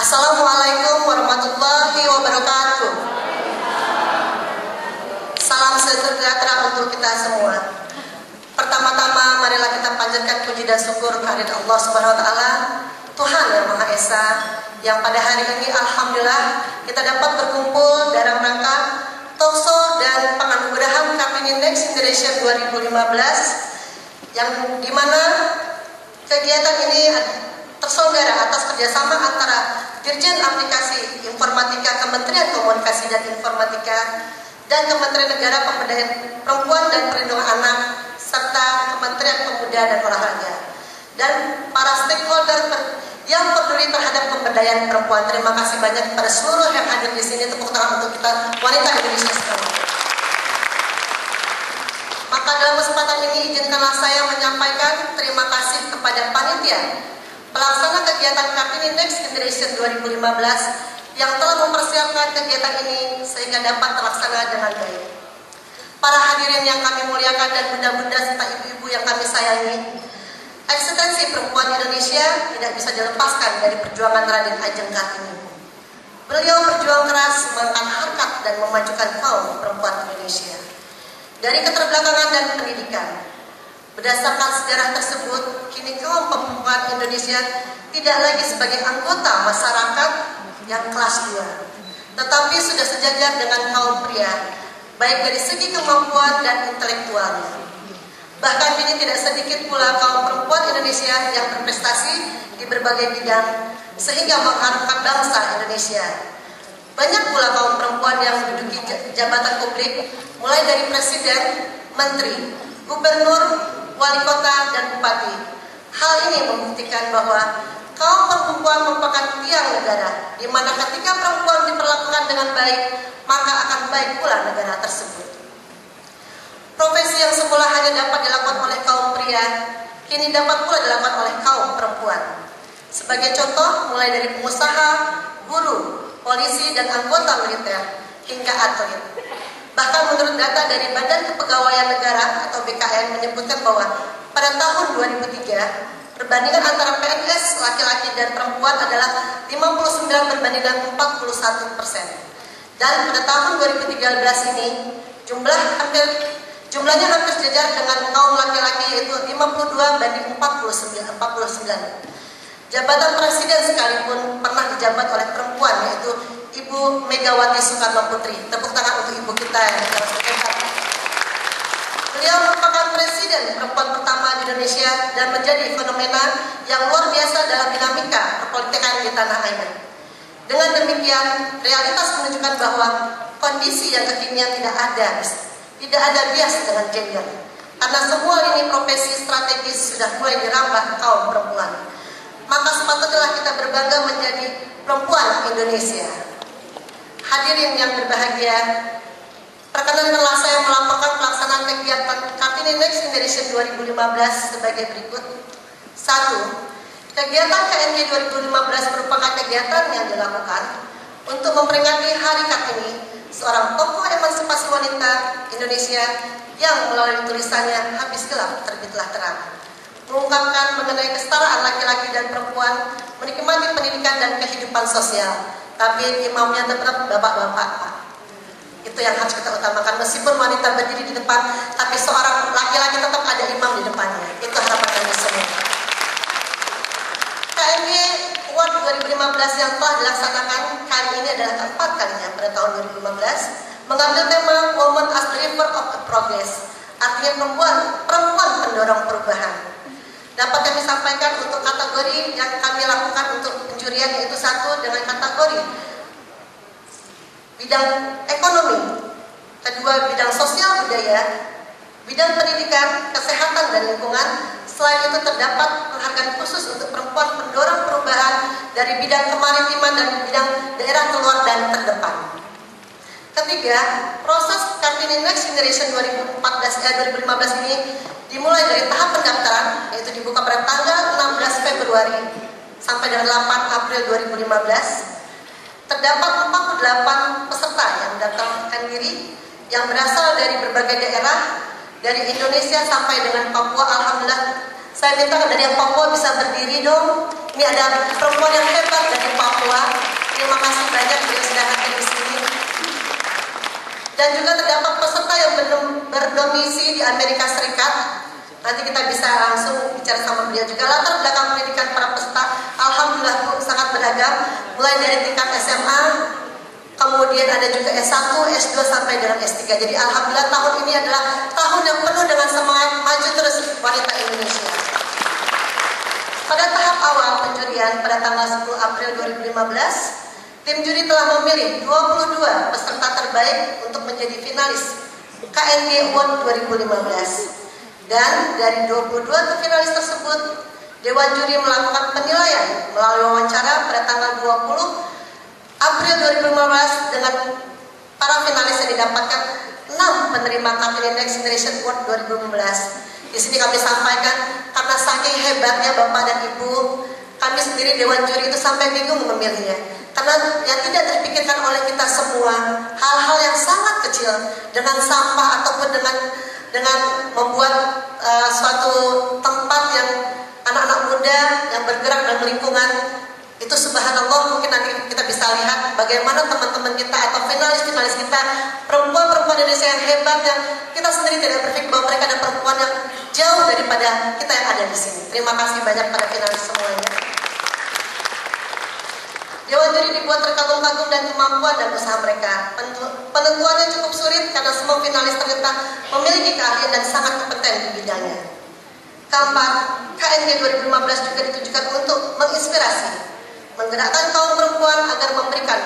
Assalamualaikum warahmatullahi wabarakatuh. Salam sejahtera untuk kita semua. Pertama-tama marilah kita panjatkan puji dan syukur kehadirat Allah Subhanahu wa taala, Tuhan yang Maha Esa, yang pada hari ini alhamdulillah kita dapat berkumpul dalam rangka talkshow dan penganugerahan Kartini Next Generation 2015, yang dimana kegiatan ini terselenggara atas kerjasama antara Dirjen Aplikasi Informatika Kementerian Komunikasi dan Informatika dan Kementerian Negara Pemberdayaan Perempuan dan Perlindungan Anak serta Kementerian Pemuda dan Olahraga dan para stakeholder yang peduli terhadap pemberdayaan perempuan. Terima kasih banyak kepada seluruh yang hadir di sini. Tepuk tangan untuk kita wanita Indonesia semua. Maka dalam kesempatan ini izinkanlah saya menyampaikan terima kasih kepada panitia pelaksana kegiatan Kartini Next Generation 2015 yang telah mempersiapkan kegiatan ini sehingga dapat terlaksana dengan baik. Para hadirin yang kami muliakan dan bunda-bunda serta ibu-ibu yang kami sayangi, eksistensi perempuan Indonesia tidak bisa dilepaskan dari perjuangan Raden Ajeng Kartini. Beliau berjuang keras mengangkat harkat dan memajukan kaum perempuan Indonesia dari keterbelakangan dan pendidikan. Berdasarkan sejarah tersebut, kini kaum perempuan Indonesia tidak lagi sebagai anggota masyarakat yang kelas 2, tetapi sudah sejajar dengan kaum pria, baik dari segi kemampuan dan intelektualnya. Bahkan kini tidak sedikit pula kaum perempuan Indonesia yang berprestasi di berbagai bidang, sehingga mengharumkan bangsa Indonesia. Banyak pula kaum perempuan yang menduduki jabatan publik, mulai dari presiden, menteri, gubernur, wali kota, dan bupati. Hal ini membuktikan bahwa kaum perempuan merupakan tiang negara, di mana ketika perempuan diperlakukan dengan baik, maka akan baik pula negara tersebut. Profesi yang semula hanya dapat dilakukan oleh kaum pria, kini dapat pula dilakukan oleh kaum perempuan. Sebagai contoh, mulai dari pengusaha, guru, polisi, dan anggota militer, hingga atlet. Bahkan menurut data dari Badan Kepegawaian Negara atau BKN menyebutkan bahwa pada tahun 2003, perbandingan antara PNS laki-laki dan perempuan adalah 59 berbanding 41%. Dan pada tahun 2013 ini, jumlahnya hampir sejajar dengan kaum laki-laki, yaitu 52 banding 49. Jabatan presiden sekalipun pernah dijabat oleh perempuan, yaitu Ibu Megawati Soekarno Putri. Tepuk tangan untuk ibu kita yang beliau merupakan presiden perempuan pertama di Indonesia dan menjadi fenomena yang luar biasa dalam dinamika perpolitikan di tanah air. Dengan demikian, realitas menunjukkan bahwa kondisi yang kekinian tidak ada bias dengan gender. Karena semua lini profesi strategis sudah mulai dirambah kaum perempuan. Maka sepatutnya kita berbangga menjadi perempuan Indonesia. Hadirin yang berbahagia, perkenankanlah saya melaporkan pelaksanaan kegiatan Kartini Next Generation 2015 sebagai berikut. 1. Kegiatan KNG 2015 merupakan kegiatan yang dilakukan untuk memperingati Hari Kartini, seorang tokoh emansipasi wanita Indonesia yang melalui tulisannya Habis Gelap Terbitlah Terang, mengungkapkan mengenai kesetaraan laki-laki dan perempuan, menikmati pendidikan dan kehidupan sosial. Tapi imamnya tetap bapak-bapak, Pak. Itu yang harus kita utamakan. Meskipun wanita berdiri di depan, tapi seorang laki-laki tetap ada imam di depannya. Itu harapan kami semua. KNG Award 2015 yang telah dilaksanakan kali ini adalah keempat kalinya pada tahun 2015, mengambil tema Women as Driver of Progress, artinya perempuan pendorong perubahan. Dapat kami sampaikan untuk kategori yang kami lakukan untuk penjurian, yaitu 1 dengan kategori bidang ekonomi, 2 bidang sosial budaya, bidang pendidikan, kesehatan dan lingkungan. Selain itu terdapat penghargaan khusus untuk perempuan pendorong perubahan dari bidang kemaritiman dan bidang daerah terluar dan terdepan. Ketiga, proses Kartini Next Generation 2015 ini dimulai dari tahap pendaftaran, yaitu dibuka pada tanggal 16 Februari sampai dengan 8 April 2015. Terdapat 48 peserta yang mendaftarkan diri yang berasal dari berbagai daerah dari Indonesia sampai dengan Papua. Alhamdulillah, saya minta dari yang Papua bisa berdiri dong. Ini ada perempuan yang hebat dari Papua. Terima kasih banyak yang sudah hadir di sini. Dan juga terdapat peserta yang berdomisili di Amerika Serikat. Nanti kita bisa langsung bicara sama beliau juga. Latar belakang pendidikan para peserta, alhamdulillah Bu, sangat beragam. Mulai dari tingkat SMA, kemudian ada juga S1, S2 sampai dengan S3. Jadi alhamdulillah tahun ini adalah tahun yang penuh dengan semangat maju terus wanita Indonesia. Pada tahap awal penjurian pada tanggal 10 April 2015, tim juri telah memilih 22 peserta terbaik untuk menjadi finalis KNG Award 2015. Dan dari 22 finalis tersebut, Dewan Juri melakukan penilaian melalui wawancara pada tanggal 20 April 2015 dengan para finalis yang didapatkan 6 penerima Kartini Next Generation Award 2015. Di sini kami sampaikan, karena saking hebatnya Bapak dan Ibu, kami sendiri Dewan Juri itu sampai bingung memilihnya. Karena yang tidak terpikirkan oleh kita semua, hal-hal yang sangat kecil dengan sampah ataupun dengan membuat suatu tempat yang anak-anak muda yang bergerak dalam lingkungan itu, subhanallah, mungkin nanti kita bisa lihat bagaimana teman-teman kita atau finalis-finalis kita, perempuan-perempuan Indonesia yang hebat, yang kita sendiri tidak berpikir bahwa mereka ada perempuan yang jauh daripada kita yang ada di sini. Terima kasih banyak pada finalis semuanya. Dewan Juri dibuat terkagum-kagum dan kemampuan dan usaha mereka. Penentuannya cukup sulit karena semua finalis ternyata memiliki keahlian dan sangat kompeten di bidangnya. Keempat, KNG 2015 juga ditujukan untuk menginspirasi, menggerakkan kaum perempuan agar memberikan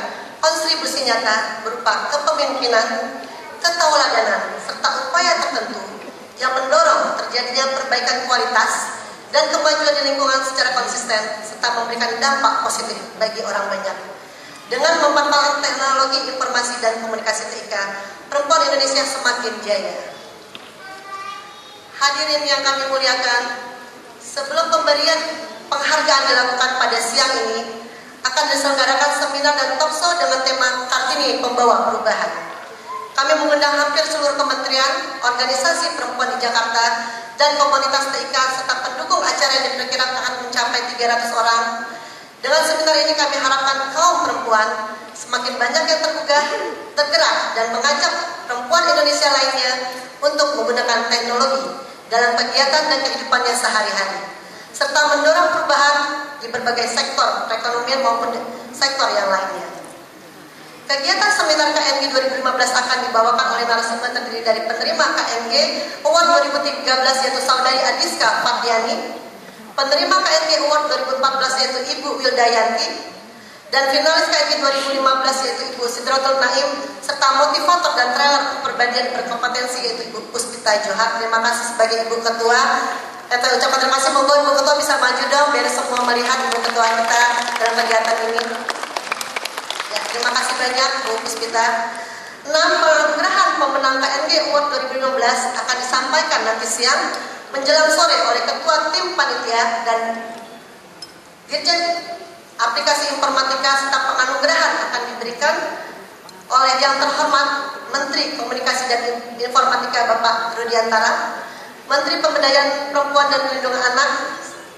kontribusi nyata berupa kepemimpinan, ketauladanan, serta upaya tertentu yang mendorong terjadinya perbaikan kualitas dan kemajuan di lingkungan secara konsisten, serta memberikan dampak positif bagi orang banyak. Dengan memanfaatkan teknologi informasi dan komunikasi TIK, perempuan Indonesia semakin jaya. Hadirin yang kami muliakan, sebelum pemberian penghargaan dilakukan pada siang ini, akan diselenggarakan seminar dan talkshow dengan tema Kartini Pembawa Perubahan. Kami mengundang hampir seluruh kementerian, organisasi perempuan di Jakarta, dan komunitas TIK serta pendukung acara yang diperkirakan akan mencapai 300 orang. Dengan seminar ini kami harapkan kaum perempuan semakin banyak yang tergugah, tergerak, dan mengajak perempuan Indonesia lainnya untuk menggunakan teknologi dalam kegiatan dan kehidupannya sehari-hari, serta mendorong perubahan di berbagai sektor perekonomian maupun sektor yang lainnya. Kegiatan seminar KNG 2015 akan dibawakan oleh narasumber terdiri dari penerima KNG Award 2013 yaitu Saudari Adiska Fatiani, penerima KNG Award 2014 yaitu Ibu Wildayanti, dan finalis KNG 2015 yaitu Ibu Sidratul Naim, serta motivator dan trailer perbandingan berkompetensi yaitu Ibu Puspita Johar. Terima kasih sebagai Ibu Ketua. Kita ucapkan terima kasih, monggo Ibu Ketua bisa maju dong biar semua melihat Ibu Ketua kita dalam kegiatan ini. Ya, terima kasih banyak Bu Puspita. 6 penganugerahan pemenang KNG Award 2015 akan disampaikan nanti siang menjelang sore oleh Ketua Tim Panitia dan Dirjen Aplikasi Informatika, serta penganugerahan akan diberikan oleh yang terhormat Menteri Komunikasi dan Informatika Bapak Rudiantara, Menteri Pemberdayaan Perempuan dan Perlindungan Anak,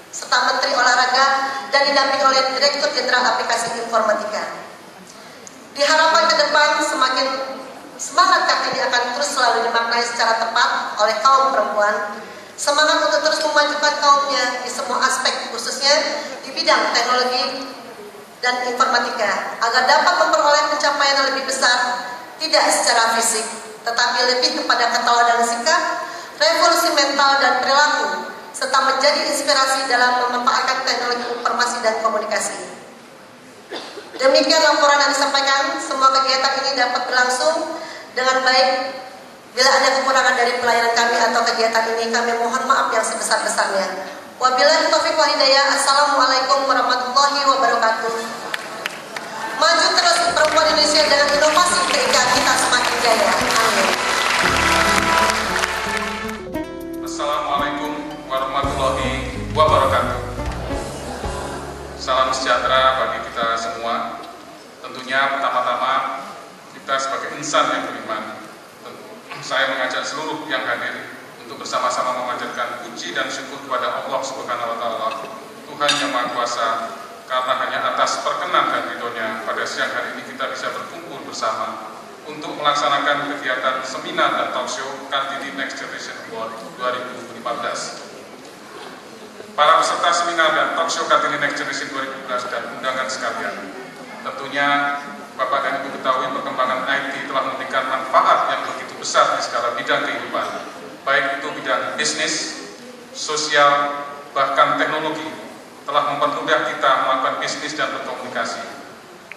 serta Menteri Olahraga, dan didampingi oleh Direktur Jenderal Aplikasi Informatika. Diharapkan ke depan semakin semangat Kartini akan terus selalu dimaknai secara tepat oleh kaum perempuan. Semangat untuk terus memajukan kaumnya di semua aspek, khususnya di bidang teknologi dan informatika, agar dapat memperoleh pencapaian yang lebih besar, tidak secara fisik, tetapi lebih kepada ketauladanan sikap, revolusi mental dan perilaku, serta menjadi inspirasi dalam memanfaatkan teknologi informasi dan komunikasi. Demikian laporan yang disampaikan. Semua kegiatan ini dapat berlangsung dengan baik. Bila ada kekurangan dari pelayanan kami atau kegiatan ini, kami mohon maaf yang sebesar-besarnya. Wabillahi taufiq wal hidayah. Assalamualaikum warahmatullahi wabarakatuh. Salam sejahtera bagi kita semua. Tentunya pertama-tama kita sebagai insan yang beriman, saya mengajak seluruh yang hadir untuk bersama-sama memanjatkan puji dan syukur kepada Allah Subhanahu wa Ta'ala, Tuhan yang Maha Kuasa, karena hanya atas perkenan dan ridhonya pada siang hari ini kita bisa berkumpul bersama untuk melaksanakan kegiatan seminar dan talkshow Kartini Next Generation Award 2015. Para peserta seminar dan talkshow Kartini Next Generation 2015 dan undangan sekalian, tentunya Bapak dan Ibu ketahui perkembangan IT telah memberikan manfaat yang begitu besar di segala bidang kehidupan, baik itu bidang bisnis, sosial, bahkan teknologi, telah mempermudah kita melakukan bisnis dan berkomunikasi.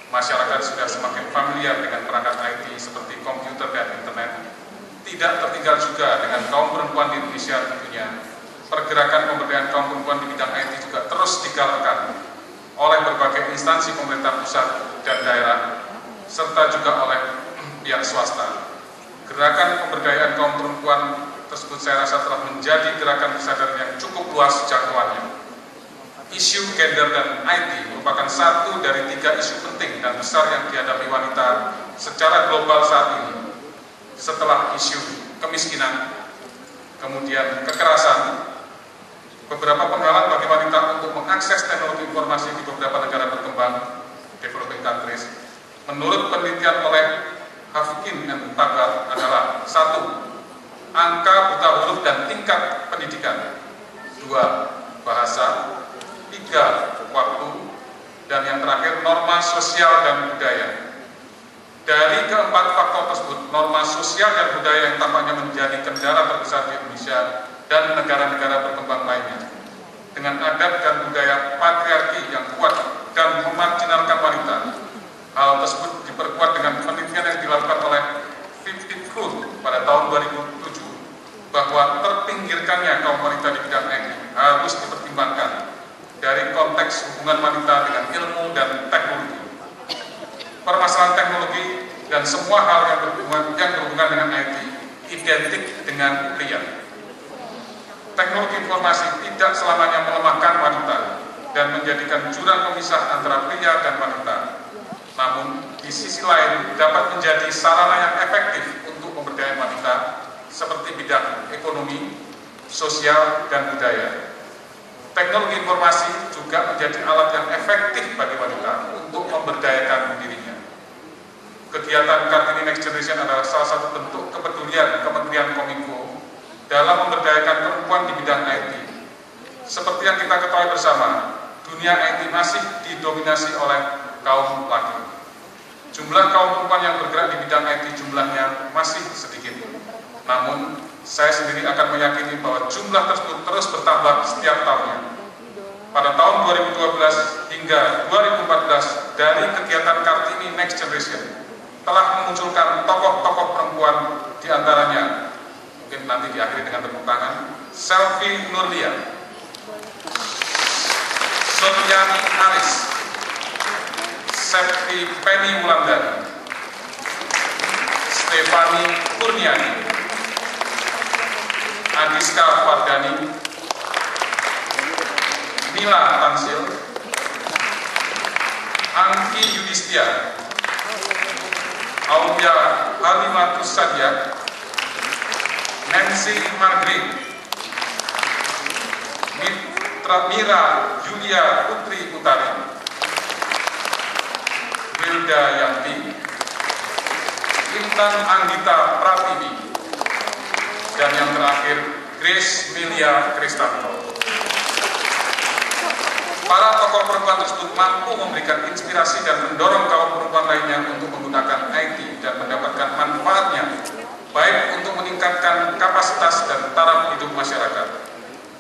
Masyarakat sudah semakin familiar dengan perangkat IT seperti komputer dan internet. Tidak tertinggal juga dengan kaum perempuan di Indonesia tentunya. Pergerakan pemberdayaan kaum perempuan di bidang IT juga terus digalakkan oleh berbagai instansi pemerintah pusat dan daerah, serta juga oleh pihak swasta. Gerakan pemberdayaan kaum perempuan tersebut saya rasa telah menjadi gerakan kesadaran yang cukup luas jangkauannya. Isu gender dan IT merupakan satu dari 3 isu penting dan besar yang dihadapi wanita secara global saat ini. Setelah isu kemiskinan, kemudian kekerasan, beberapa penghalang bagi wanita untuk mengakses teknologi informasi di beberapa negara berkembang, developing countries, menurut penelitian oleh Hafikin dan Tabar adalah 1. Angka buta huruf dan tingkat pendidikan, 2. Bahasa, 3. Waktu, dan yang terakhir norma sosial dan budaya. Dari keempat faktor tersebut, norma sosial dan budaya yang tampaknya menjadi kendala terbesar di Indonesia dan negara-negara berkembang lainnya. Dengan adat dan budaya patriarki yang kuat dan memarginalkan wanita, hal tersebut diperkuat dengan penelitian yang dilakukan oleh 50 Food pada tahun 2007 bahwa terpinggirkannya kaum wanita di bidang IT harus dipertimbangkan dari konteks hubungan wanita dengan ilmu dan teknologi. Permasalahan teknologi dan semua hal yang berhubungan dengan IT identik dengan pria. Teknologi informasi tidak selamanya melemahkan wanita dan menjadikan jurang pemisah antara pria dan wanita. Namun, di sisi lain dapat menjadi sarana yang efektif untuk pemberdayaan wanita seperti bidang ekonomi, sosial, dan budaya. Teknologi informasi juga menjadi alat yang efektif bagi wanita untuk memberdayakan dirinya. Kegiatan Kartini Next Generation adalah salah satu bentuk kepedulian Kementerian Kominfo dalam memberdayakan perempuan di bidang IT. Seperti yang kita ketahui bersama, dunia IT masih didominasi oleh kaum laki. Jumlah kaum perempuan yang bergerak di bidang IT jumlahnya masih sedikit. Namun, saya sendiri akan meyakini bahwa jumlah tersebut terus bertambah setiap tahunnya. Pada tahun 2012 hingga 2014 dari kegiatan Kartini Next Generation telah memunculkan tokoh-tokoh perempuan, diantaranya mungkin nanti diakhiri dengan tepuk tangan, Selvi Nurlia, Suryani Aris, Septi Penny Wulandari, Stefani Kurniani, Adiska Fardani, Mila Tansil, Angki Yudhistia, Aulia Halimatus Sadia, Nancy Margaret, Mira Julia Putri Utari, Wilda Yanti, Intan Anggita Pratiwi, dan yang terakhir Grace Milia Kristanto. Para tokoh perempuan tersebut mampu memberikan inspirasi dan mendorong kaum perempuan lainnya untuk menggunakan IT dan mendapatkan manfaatnya, baik untuk meningkatkan kapasitas dan taraf hidup masyarakat,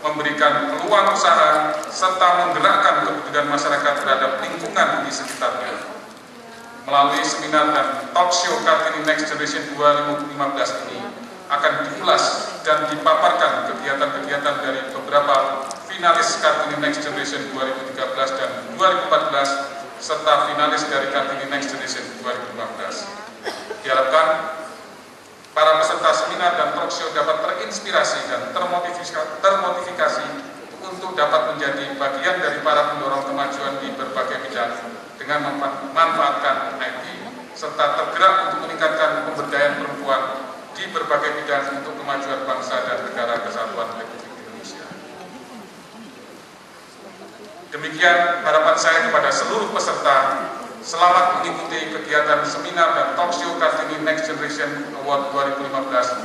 memberikan peluang usaha, serta menggerakkan kepedulian masyarakat terhadap lingkungan di sekitarnya. Melalui seminar dan talk show Kartini Next Generation 2015 ini akan diulas dan dipaparkan kegiatan-kegiatan dari beberapa finalis Kartini Next Generation 2013 dan 2014 serta finalis dari Kartini Next Generation 2015. Diharapkan para peserta seminar dan talkshow dapat terinspirasi dan termotivasi untuk dapat menjadi bagian dari para pendorong kemajuan di dengan memanfaatkan IT serta tergerak untuk meningkatkan pemberdayaan perempuan di berbagai bidang untuk kemajuan bangsa dan negara kesatuan Republik Indonesia. Demikian harapan saya kepada seluruh peserta. Selamat mengikuti kegiatan seminar dan talk show Kartini Next Generation Award 2015.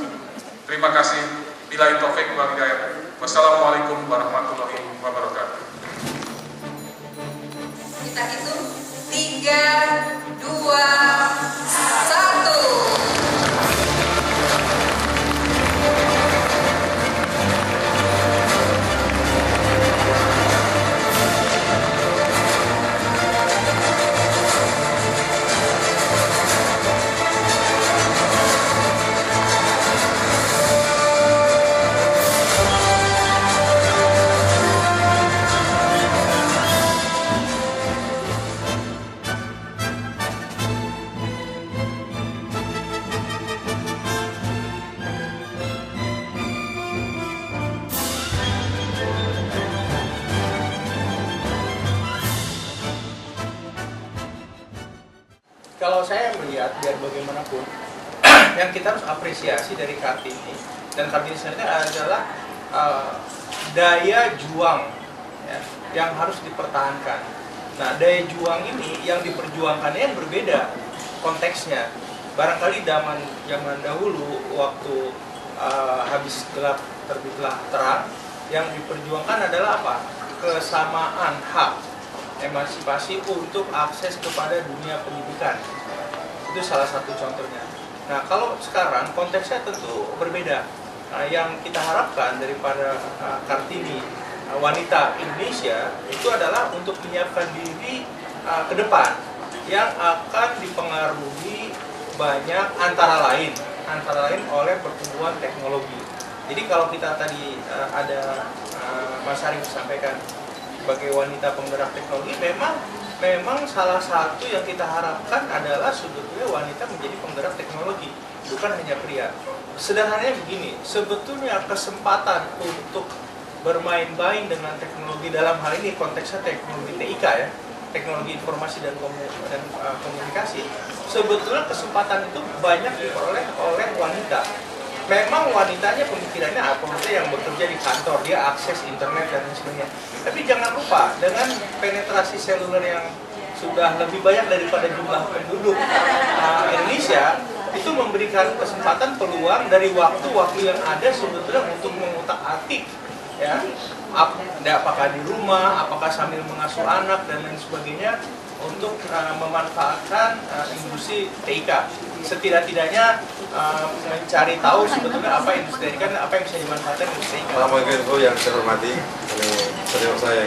Terima kasih. Billahi taufik wal hidayah. Wassalamualaikum warahmatullahi wabarakatuh. Kita hitung 3, 2, 1. Kalau saya melihat biar bagaimanapun yang kita harus apresiasi dari Kartini dan Kartini sendiri adalah daya juang ya, yang harus dipertahankan. Nah, daya juang ini yang diperjuangkannya yang berbeda konteksnya. Barangkali zaman dahulu waktu habis gelap terbitlah terang, yang diperjuangkan adalah apa? Kesamaan hak, emansipasi untuk akses kepada dunia pendidikan. Itu salah satu contohnya. Nah, kalau sekarang konteksnya tentu berbeda. Nah, yang kita harapkan daripada Kartini wanita Indonesia itu adalah untuk menyiapkan diri ke depan yang akan dipengaruhi banyak antara lain oleh pertumbuhan teknologi. Jadi kalau kita tadi ada Mas Arif sampaikan sebagai wanita penggerak teknologi, memang salah satu yang kita harapkan adalah sebetulnya wanita menjadi penggerak teknologi, bukan hanya pria. Sederhananya begini, sebetulnya kesempatan untuk bermain-main dengan teknologi dalam hal ini konteksnya teknologi TIK ya, teknologi informasi dan komunikasi, sebetulnya kesempatan itu banyak diperoleh oleh wanita. Memang wanitanya pemikirannya apa? Maksudnya yang bekerja di kantor, dia akses internet dan sebagainya. Tapi jangan lupa, dengan penetrasi seluler yang sudah lebih banyak daripada jumlah penduduk Indonesia, itu memberikan kesempatan peluang dari waktu-waktu yang ada sebetulnya untuk mengutak-atik ya, apakah di rumah, apakah sambil mengasuh anak dan lain sebagainya, untuk memanfaatkan industri TIK. Setidak-tidaknya mencari tahu sebetulnya apa industri TIK dan apa yang bisa dimanfaatkan industri TIK. Assalamualaikum yang saya hormati, ini senior saya,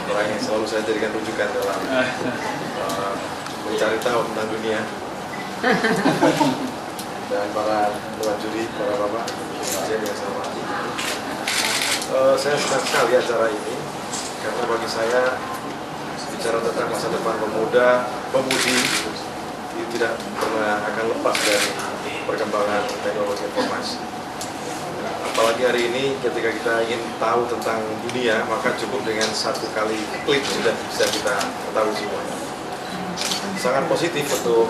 orang yang selalu saya jadikan rujukan dalam mencari tahu tentang dunia. Dan para dewan juri, para bapak, saya yang saya hormati. Saya senang sekali acara ini karena bagi saya bicara tentang masa depan pemudi itu tidak pernah akan lepas dari perkembangan teknologi informasi. Apalagi hari ini ketika kita ingin tahu tentang dunia, maka cukup dengan satu kali klik sudah bisa kita ketahui semuanya. Sangat positif untuk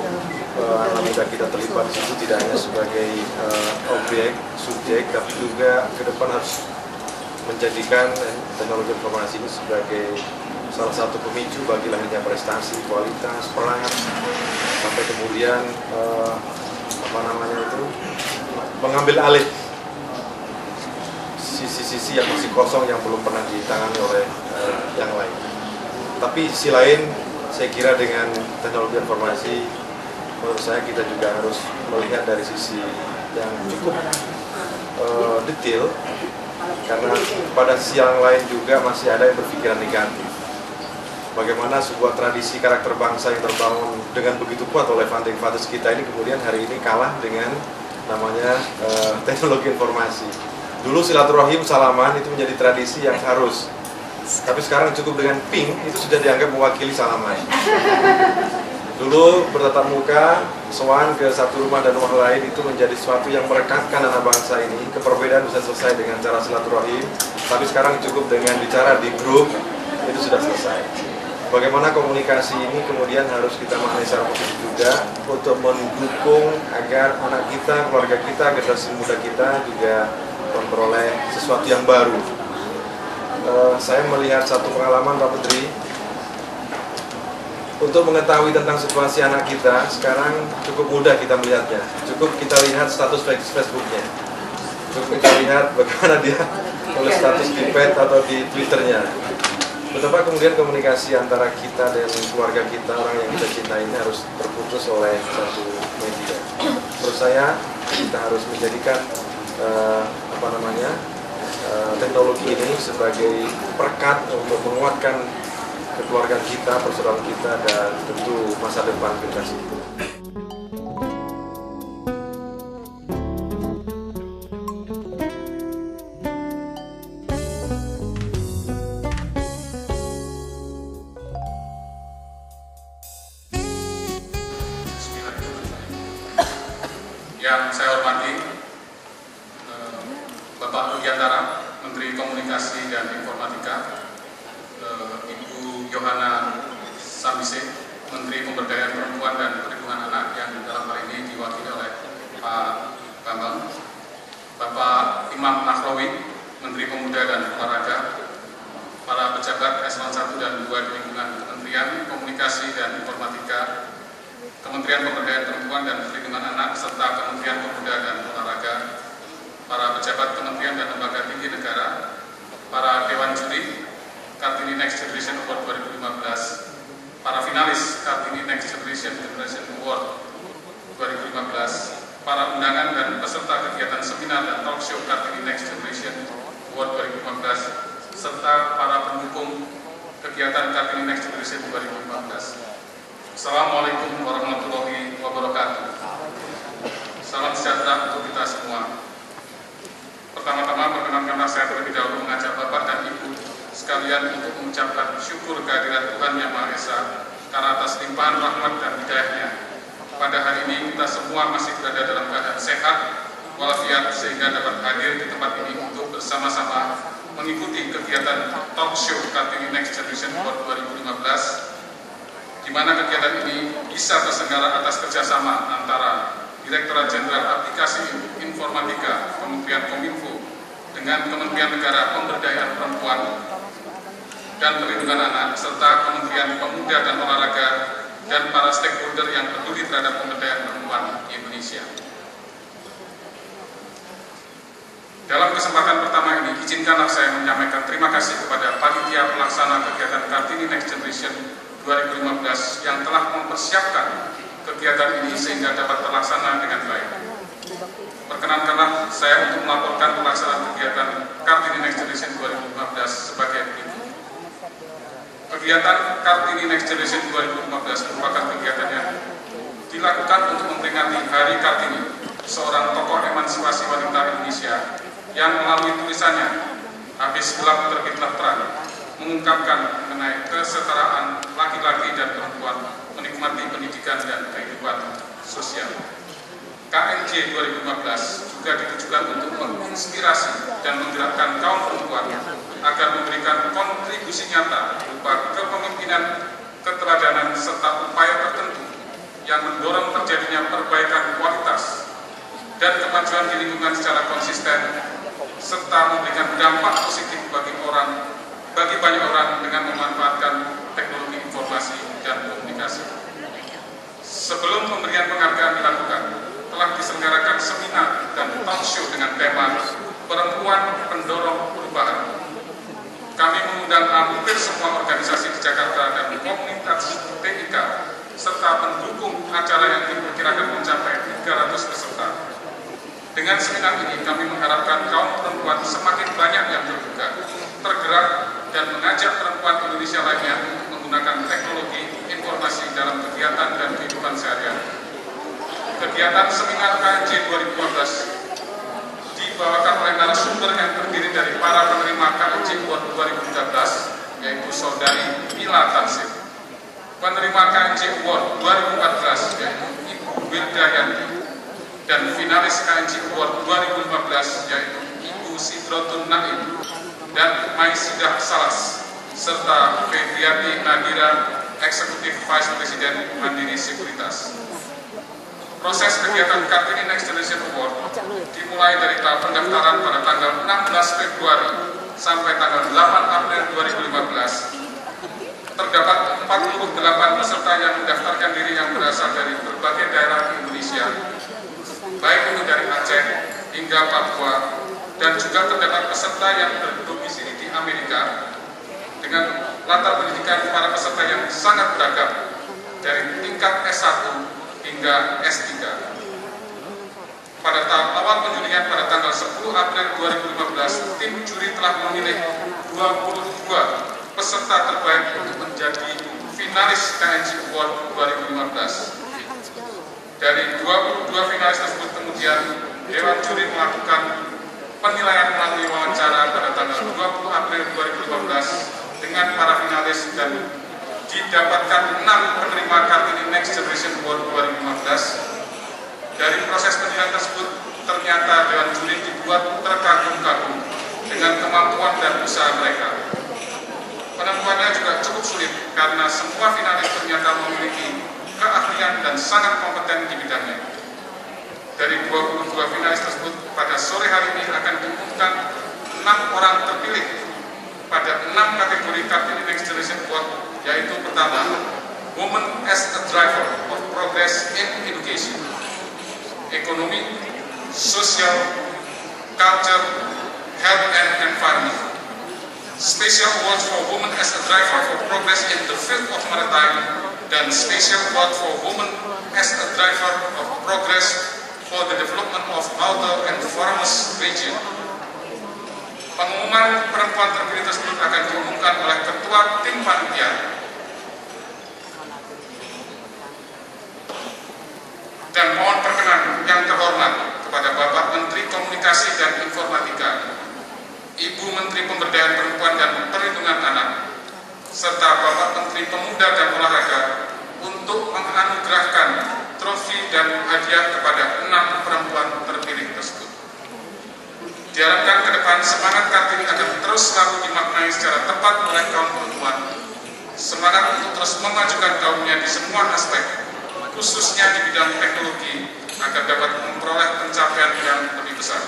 anak muda kita terlibat di situ, tidak hanya sebagai objek, subjek, tapi juga ke depan harus menjadikan teknologi informasi ini sebagai salah satu pemicu bagi lahirnya prestasi, kualitas, peran, sampai kemudian mengambil alih sisi-sisi yang masih kosong yang belum pernah ditangani oleh yang lain. Tapi sisi lain, saya kira dengan teknologi informasi, menurut saya kita juga harus melihat dari sisi yang cukup detail, karena pada sisi yang lain juga masih ada yang berpikiran negatif. Bagaimana sebuah tradisi karakter bangsa yang terbangun dengan begitu kuat oleh founding fathers kita ini kemudian hari ini kalah dengan namanya teknologi informasi. Dulu silaturahim salaman itu menjadi tradisi yang harus, tapi sekarang cukup dengan ping itu sudah dianggap mewakili salaman. Dulu bertatap muka, sowan ke satu rumah dan rumah lain itu menjadi sesuatu yang merekatkan anak bangsa ini. Keperbedaan bisa selesai dengan cara silaturahim, tapi sekarang cukup dengan bicara di grup itu sudah selesai. bagaimana komunikasi ini kemudian harus kita maknai secara positif juga untuk mendukung agar anak kita, keluarga kita, generasi muda kita juga memperoleh sesuatu yang baru. Saya melihat satu pengalaman Pak Menteri, untuk mengetahui tentang situasi anak kita sekarang cukup mudah kita melihatnya. Cukup kita lihat status Facebooknya, cukup kita lihat bagaimana dia tulis status di pet atau di Twitternya. Betapa kemudian komunikasi antara kita dan keluarga kita, orang yang kita cintai ini harus terputus oleh satu media. Menurut saya kita harus menjadikan teknologi ini sebagai perekat untuk menguatkan kekeluargaan kita, persaudaraan kita, dan tentu masa depan generasi kita. Yang saya hormati Bapak Rudiantara, Menteri Komunikasi dan Informatika, Ibu Yohana Sambise, Menteri Pemberdayaan Perempuan dan Perlindungan Anak yang dalam hal ini diwakili oleh Pak Bambang, Bapak Imam Nahrawi, Menteri Pemuda dan Olahraga, para pejabat eselon 1 dan 2 di lingkungan Kementerian Komunikasi dan Informatika, Kementerian Pemberdayaan Perempuan dan Perlindungan Anak, serta Kementerian Pemuda dan Olahraga, para pejabat kementerian dan lembaga tinggi negara, para dewan juri Kartini Next Generation Award 2015, para finalis Kartini Next Generation Award 2015, para undangan dan peserta kegiatan seminar dan talk show Kartini Next Generation Award 2015, serta para pendukung kegiatan Kartini Next Generation 2015. Assalamualaikum warahmatullahi wabarakatuh. Salam sejahtera untuk kita semua. Pertama-tama perkenankanlah saya terlebih dahulu mengajak Bapak dan Ibu sekalian untuk mengucapkan syukur kehadiran Tuhan Yang Maha Esa karena atas limpahan rahmat dan hidayah-Nya. Pada hari ini kita semua masih berada dalam keadaan sehat walafiat sehingga dapat hadir di tempat ini untuk bersama-sama mengikuti kegiatan talk show Kartini Next Generation Award 2015, di mana kegiatan ini bisa terselenggara atas kerjasama antara Direktorat Jenderal Aplikasi Informatika Kementerian Kominfo dengan Kementerian Negara Pemberdayaan Perempuan dan Perlindungan Anak serta Kementerian Pemuda dan Olahraga dan para stakeholder yang peduli terhadap pemberdayaan perempuan di Indonesia. Dalam kesempatan pertama ini, izinkanlah saya menyampaikan terima kasih kepada panitia pelaksana kegiatan Kartini Next Generation 2015 yang telah mempersiapkan kegiatan ini sehingga dapat terlaksana dengan baik. Perkenankanlah saya untuk melaporkan pelaksanaan kegiatan Kartini Next Generation 2015 sebagai berikut. Kegiatan Kartini Next Generation 2015 merupakan kegiatan yang dilakukan untuk memperingati Hari Kartini, seorang tokoh emansipasi wanita Indonesia yang melalui tulisannya Habis Gelap Terbitlah Terang mengungkapkan mengenai kesetaraan laki-laki dan perempuan menikmati pendidikan dan kehidupan sosial. KNJ 2015 juga ditujukan untuk menginspirasi dan menggerakkan kaum perempuan agar memberikan kontribusi nyata berupa kepemimpinan, keteladanan, serta upaya tertentu yang mendorong terjadinya perbaikan kualitas dan kemajuan di lingkungan secara konsisten, serta memberikan dampak positif bagi banyak orang dengan memanfaatkan teknologi informasi dan komunikasi. Sebelum pemberian penghargaan dilakukan, telah diselenggarakan seminar dan talk show dengan tema Perempuan Pendorong Perubahan. Kami mengundang hampir semua organisasi di Jakarta dan komunitas TIK serta pendukung acara yang diperkirakan mencapai 300 peserta. Dengan seminar ini kami mengharapkan kaum perempuan semakin banyak yang terbuka, tergerak, dan mengajak perempuan Indonesia lainnya untuk menggunakan teknologi informasi dalam kegiatan dan kehidupan sehari-hari. Kegiatan seminar KNJ 2015 dibawakan oleh narasumber yang terdiri dari para penerima KNJ Award 2013, yaitu Saudari Mila Tansir, penerima KNJ Award 2014, yaitu Ibu Wildayanti, dan finalis KNJ Award 2015, yaitu Ibu Sidrotun Naim dan Maisidah Salas, serta Febriati Nadira, Eksekutif Vice President Mandiri Sekuritas. Proses kegiatan Kartini Next Generation Award dimulai dari tahap pendaftaran pada tanggal 16 Februari sampai tanggal 8 April 2015. Terdapat 48 peserta yang mendaftarkan diri yang berasal dari berbagai daerah di Indonesia, baik itu dari Aceh hingga Papua, dan juga terdapat peserta yang berdomisili di Amerika dengan latar pendidikan para peserta yang sangat beragam dari tingkat S1 hingga S3. Pada tahap awal penjurian pada tanggal 10 April 2015, tim juri telah memilih 22 peserta terbaik untuk menjadi finalis KNG Award 2015. Dari 22 finalis tersebut kemudian Dewan Juri melakukan penilaian melalui wawancara pada tanggal 20 April 2015 dengan para finalis dan didapatkan 6 penerima Kartini Next Generation Award 2015. Dari proses penilaian tersebut ternyata Dewan Juri dibuat terkagum-kagum dengan kemampuan dan usaha mereka. Penentuannya juga cukup sulit karena semua finalis ternyata memiliki keahlian dan sangat kompeten di bidangnya. Dari 22 finalis tersebut, pada sore hari ini akan diumumkan 6 orang terpilih pada 6 kategori Kartini Next Generation Award, yaitu pertama, Women as a Driver of Progress in Education, Ekonomi, Sosial, Culture, Health and Environment. Special Award for Women as a Driver for Progress in the Field of Maritime, dan Special Award for Women as a Driver of Progress for the Development of Outer and Foremost Region. Pengumuman perempuan terpilih tersebut akan diumumkan oleh Ketua Tim Panitia. Dan mohon perkenan yang terhormat kepada Bapak Menteri Komunikasi dan Informatika, Ibu Menteri Pemberdayaan Perempuan dan Perlindungan Anak, serta Bapak Menteri Pemuda dan Olahraga untuk menganugerahkan trofi dan hadiah kepada 6 perempuan terpilih tersebut. Diharapkan ke depan semangat Kartini akan terus selalu dimaknai secara tepat oleh kaum perempuan. Semangat untuk terus memajukan kaumnya di semua aspek, khususnya di bidang teknologi, agar dapat memperoleh pencapaian yang lebih besar.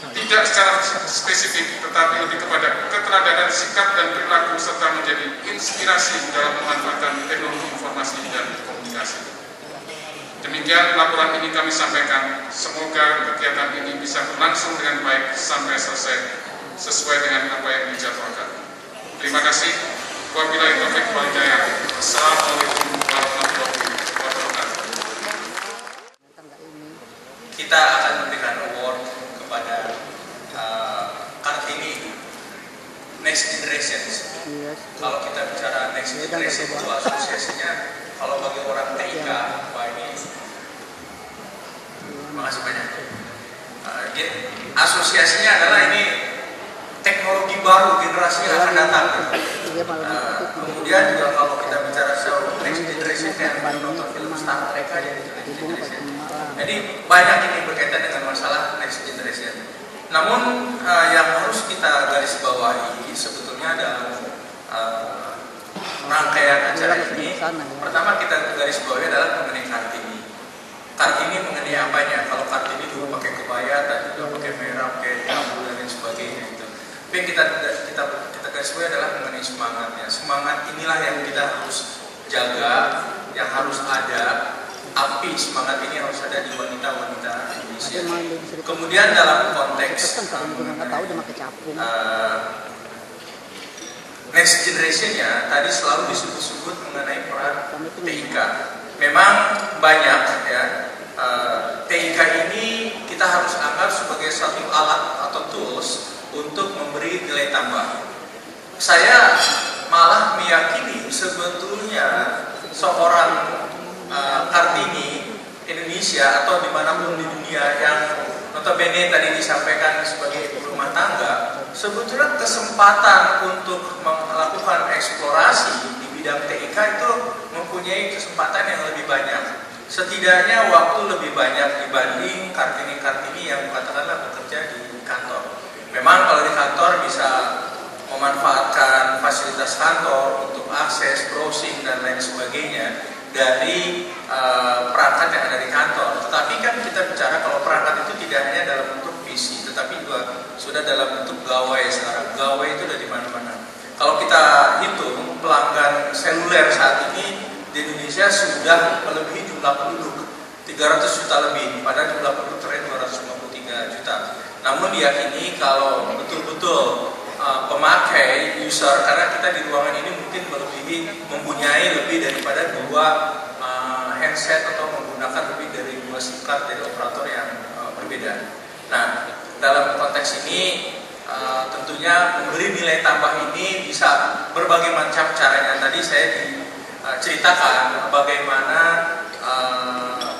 Tidak secara spesifik, tetapi lebih kepada keteladanan sikap dan perilaku serta menjadi inspirasi dalam memanfaatkan teknologi informasi dan komunikasi. Demikian laporan ini kami sampaikan. Semoga kegiatan ini bisa berlangsung dengan baik sampai selesai sesuai dengan apa yang dijadwalkan. Terima kasih. Wabillahi taufiq wal hidayah. Assalamualaikum warahmatullahi wabarakatuh. Kita akan memberikan award kepada Kartini Next Generation. Kalau kita bicara Next Generation itu asosiasinya, kalau bagi orang TIK, Pak ini, makasih banyak. Asosiasinya adalah ini teknologi baru generasi yang akan datang. Kemudian juga kalau kita bicara soal Next Generation yang menonton film Star Trek aja, Next Generation. Jadi banyak ini berkaitan dengan masalah Next Generation. Namun yang harus kita garis bawahi sebetulnya dalam rangkaian acara ini, pertama kita garis bawahi adalah mengenai Kartini. Kartini mengenai apanya? Kalau Kartini dulu pakai kebaya, dan juga pakai merah, pakai jambu dan lain sebagainya itu. Tapi yang kita garis bawahi adalah mengenai semangatnya. Semangat inilah yang kita harus jaga, yang harus ada. Api semangat ini harus ada di wanita-wanita Indonesia. Kemudian dalam konteks Next Generation-nya tadi selalu disebut-sebut mengenai peran TIK. Memang banyak ya, TIK ini kita harus anggap sebagai satu alat atau tools untuk memberi nilai tambah. Saya malah meyakini sebetulnya seorang Kartini Indonesia atau dimanapun di dunia yang notabene tadi disampaikan sebagai ibu rumah tangga, sebetulnya kesempatan untuk melakukan eksplorasi di bidang TIK itu mempunyai kesempatan yang lebih banyak, setidaknya waktu lebih banyak dibanding Kartini-Kartini yang katakanlah bekerja di kantor. Memang kalau di kantor bisa memanfaatkan fasilitas kantor untuk akses, browsing dan lain sebagainya dari perangkat yang ada di kantor. Tetapi kan kita bicara kalau perangkat itu tidak hanya dalam bentuk PC, tetapi juga sudah dalam bentuk gawai sekarang. Gawai itu ada di mana-mana. Kalau kita hitung pelanggan seluler saat ini di Indonesia sudah melebihi jumlah penduduk 300 juta lebih, pada jumlah penduduk terakhir 253 juta. Namun diyakini kalau betul-betul pemakai user, karena kita di ruangan ini mungkin mempunyai lebih daripada 2 handset atau menggunakan lebih dari 2 SIM card dari operator yang berbeda. Nah, dalam konteks ini tentunya memberi nilai tambah ini bisa berbagai macam caranya. Tadi saya diceritakan bagaimana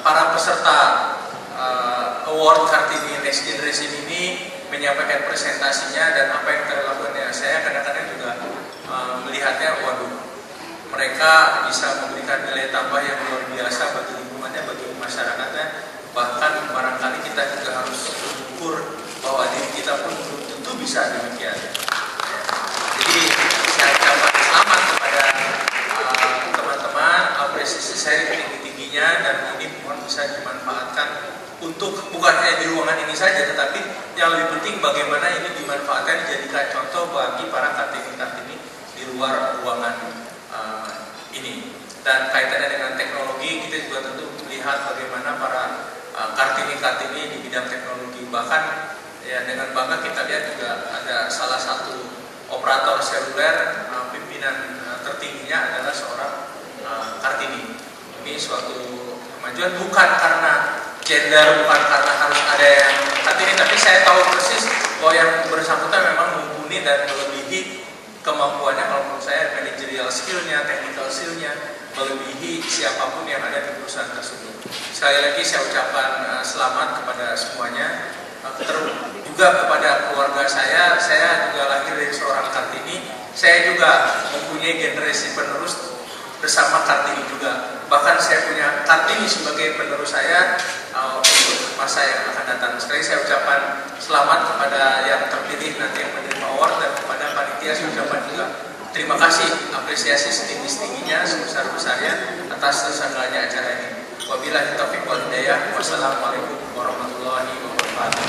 para peserta Award Kartini Next Generation ini menyampaikan presentasinya dan apa yang terlakukan. Ya, saya kadang-kadang juga melihatnya, waduh, mereka bisa memberikan nilai tambah yang luar biasa bagi lingkungannya, bagi masyarakatnya. Bahkan barangkali kita juga harus bersyukur bahwa diri kita pun belum tentu bisa demikian. Jadi saya ucapkan selamat kepada teman-teman, apresiasi saya tinggi-tingginya, dan ini mohon bisa dimanfaatkan untuk bukan hanya di ruangan ini saja, tetapi yang lebih penting bagaimana ini dimanfaatkan, dijadikan contoh bagi para kartini-kartini di luar ruangan ini. Dan kaitannya dengan teknologi, kita juga tentu melihat bagaimana para kartini-kartini di bidang teknologi. Bahkan ya dengan bangga kita lihat juga ada salah satu operator seluler, pimpinan tertingginya adalah seorang kartini. Ini suatu kemajuan, bukan karena gender, bukan karena harus ada yang kartini, tapi saya tahu persis bahwa yang bersangkutan memang mumpuni dan melebihi kemampuannya. Kalau menurut saya managerial skillnya, technical skillnya melebihi siapapun yang ada di perusahaan tersebut. Sekali lagi saya ucapkan selamat kepada semuanya, juga kepada keluarga saya juga lahir dari seorang kartini. Saya juga mempunyai generasi penerus bersama kartini juga. Bahkan saya punya kartini sebagai penerus saya untuk masa yang akan datang. Sekali saya ucapkan selamat kepada yang terpilih nanti yang menerima award, dan kepada panitia saya ucapkan juga terima kasih, apresiasi setinggi-tingginya, sebesar-besarnya atas terselenggaranya acara ini. Wabillahi taufiq wal hidayah. Wassalamualaikum warahmatullahi wabarakatuh.